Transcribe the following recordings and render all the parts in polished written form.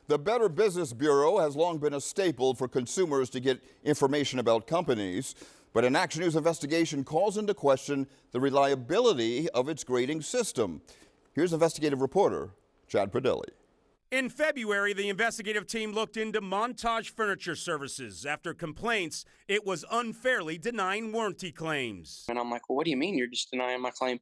The Better Business Bureau has long been a staple for consumers to get information about companies, but an Action News investigation calls into question the reliability of its grading system. Here's investigative reporter Chad Purdue. In February, the investigative team looked into Montage Furniture Services after complaints it was unfairly denying warranty claims. And I'm like, well, what do you mean you're just denying my claim?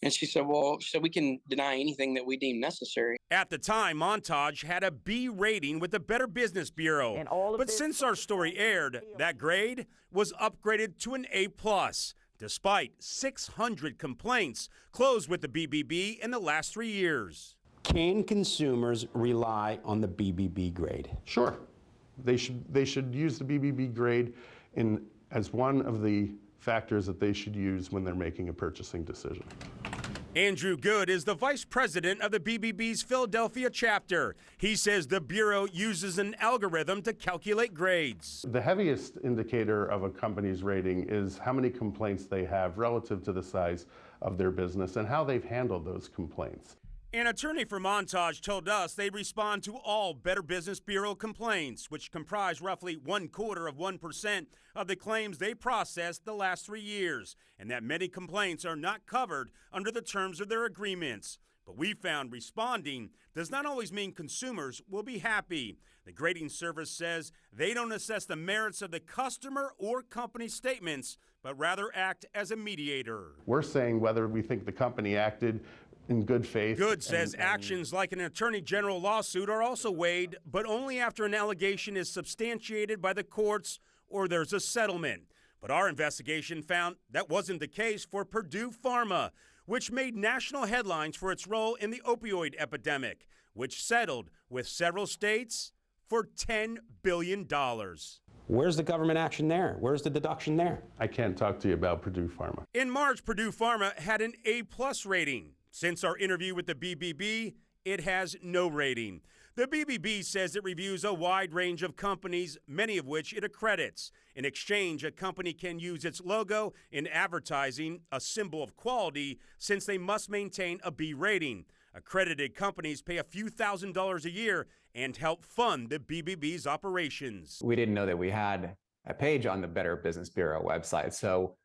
And she said, we can deny anything that we deem necessary. At the time, Montage had a B rating with the Better Business Bureau. But since our story aired, that grade was upgraded to an A+, despite 600 complaints closed with the BBB in the last 3 years. Can consumers rely on the BBB grade? Sure. They should use the BBB grade as one of the factors that they should use when they're making a purchasing decision. Andrew Good is the vice president of the BBB's Philadelphia chapter. He says the Bureau uses an algorithm to calculate grades. The heaviest indicator of a company's rating is how many complaints they have relative to the size of their business and how they've handled those complaints. An attorney for Montage told us they respond to all Better Business Bureau complaints, which comprise roughly 0.25% of the claims they processed the last 3 years, and that many complaints are not covered under the terms of their agreements. But we found responding does not always mean consumers will be happy. The grading service says they don't assess the merits of the customer or company statements, but rather act as a mediator. We're saying whether we think the company acted in good faith. Good says actions like an attorney general lawsuit are also weighed, but only after an allegation is substantiated by the courts or there's a settlement. But our investigation found that wasn't the case for Purdue Pharma, which made national headlines for its role in the opioid epidemic, which settled with several states for $10 billion. Where's the government action there? Where's the deduction there? I can't talk to you about Purdue Pharma. In March, Purdue Pharma had an A+ rating. Since our interview with the BBB, it has no rating. The BBB says it reviews a wide range of companies, many of which it accredits. In exchange, a company can use its logo in advertising, a symbol of quality, since they must maintain a B rating. Accredited companies pay a few $1,000s a year and help fund the BBB's operations. We didn't know that we had a page on the Better Business Bureau website, so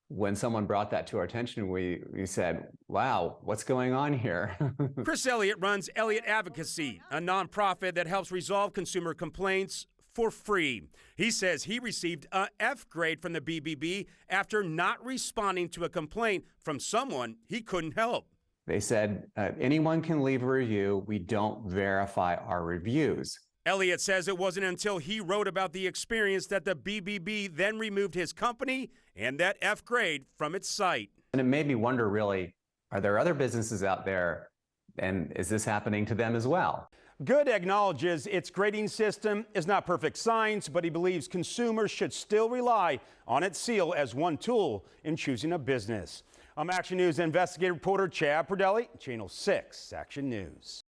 when someone brought that to our attention, we said, wow, what's going on here? Chris Elliott runs Elliott Advocacy, a nonprofit that helps resolve consumer complaints for free. He says he received an F grade from the BBB after not responding to a complaint from someone he couldn't help. They said, anyone can leave a review. We don't verify our reviews. Elliott says it wasn't until he wrote about the experience that the BBB then removed his company and that F grade from its site. And it made me wonder, really, are there other businesses out there, and is this happening to them as well? Good acknowledges its grading system is not perfect science, but he believes consumers should still rely on its seal as one tool in choosing a business. I'm Action News investigative reporter Chad Purdue, Channel 6 Action News.